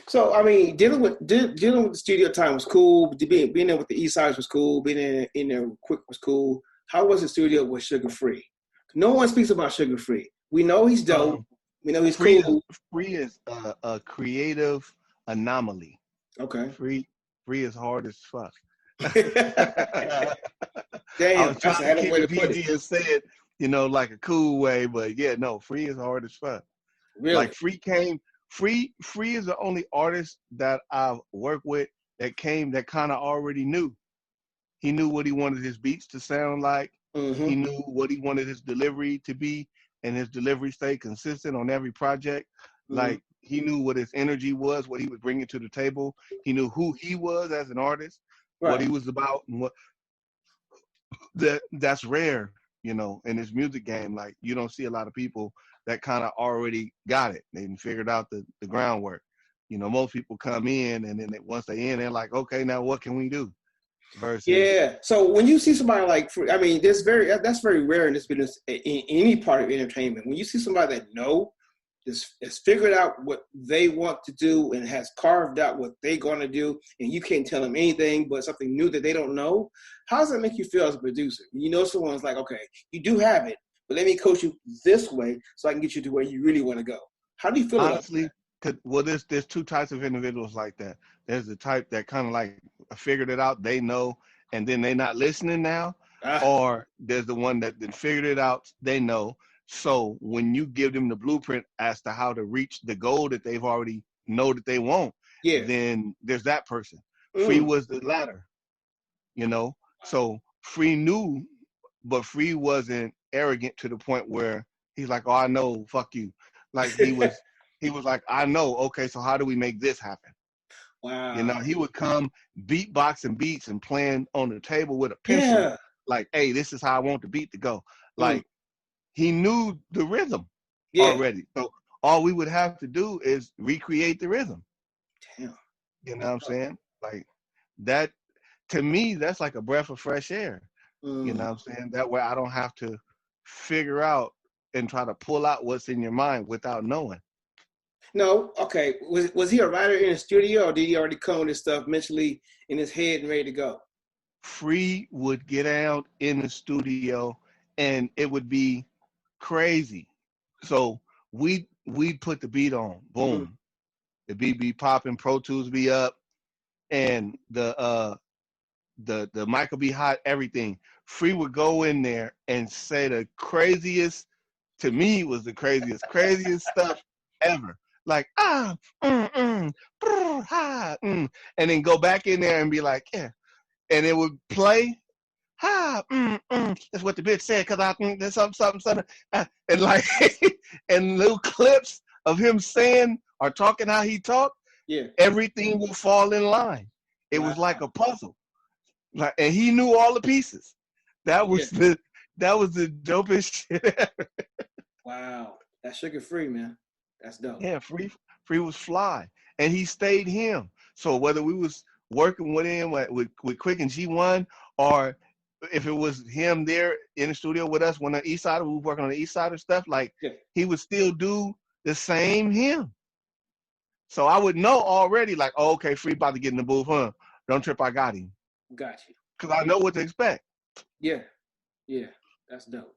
So I mean, dealing with the studio time was cool. Being there with the East Sides was cool. Being in there with Quik was cool. How was the studio with SugaFree? No one speaks about SugaFree. We know he's dope. We know he's cool. Free is a creative anomaly. Okay. Free is hard as fuck. Damn, I was trying to keep way it to put PG and say it, like a cool way, but yeah, no, Free is hard as fuck. Really? Like Free is the only artist that I've worked with that kind of already knew. He knew what he wanted his beats to sound like. Mm-hmm. He knew what he wanted his delivery to be, and his delivery stayed consistent on every project. Mm-hmm. Like he knew what his energy was, what he was bringing to the table. He knew who he was as an artist, right, what he was about, and what that's rare, in this music game. Like you don't see a lot of people that kind of already got it. They figured out the groundwork. Most people come in and then once they in, they're like, okay, now what can we do? Versus, yeah. So when you see somebody like, I mean, that's very rare in this business, in any part of entertainment. When you see somebody that has figured out what they want to do and has carved out what they're going to do, and you can't tell them anything but something new that they don't know, how does that make you feel as a producer? Someone's like, okay, you do have it, but let me coach you this way so I can get you to where you really want to go. How do you feel honestly, about that? Well, there's two types of individuals like that. There's the type that kind of like figured it out, they know, and then they're not listening now. Or there's the one that then figured it out, they know. So when you give them the blueprint as to how to reach the goal that they've already know that they want, then there's that person. Free was the latter, So Free knew, but Free wasn't arrogant to the point where he's like, oh, I know, fuck you. Like he was like, I know, okay, so how do we make this happen? Wow. He would come beatboxing beats and playing on the table with a pencil, like, hey, this is how I want the beat to go. Like, he knew the rhythm already. So all we would have to do is recreate the rhythm. Damn. You know what I'm saying? Like, that, to me, that's like a breath of fresh air. You know what I'm saying? That way I don't have to figure out and try to pull out what's in your mind without knowing. No, okay. Was he a writer in the studio, or did he already come with his stuff mentally in his head and ready to go? Free would get out in the studio, and it would be crazy. So we'd put the beat on, boom. Mm-hmm. The beat be popping, Pro Tools be up, and the mic would be hot, everything. Free would go in there and say the craziest, to me was the craziest stuff ever. Like, and then go back in there and be like, yeah. And it would play, that's what the bitch said, because I think there's something. And like, and little clips of him saying or talking how he talked, everything will fall in line. It was like a puzzle. Like, and he knew all the pieces. That was the dopest shit ever. Wow. That's SugaFree, man. That's dope. Yeah, Free was fly, and he stayed him. So whether we was working with him with Quik and G1, or if it was him there in the studio with us when the East Side, we were working on the East Side of stuff, like he would still do the same him. So I would know already, like, oh, okay, Free about to get in the booth, huh? Don't trip, I got him. Got you. Because I know what to expect. Yeah, that's dope.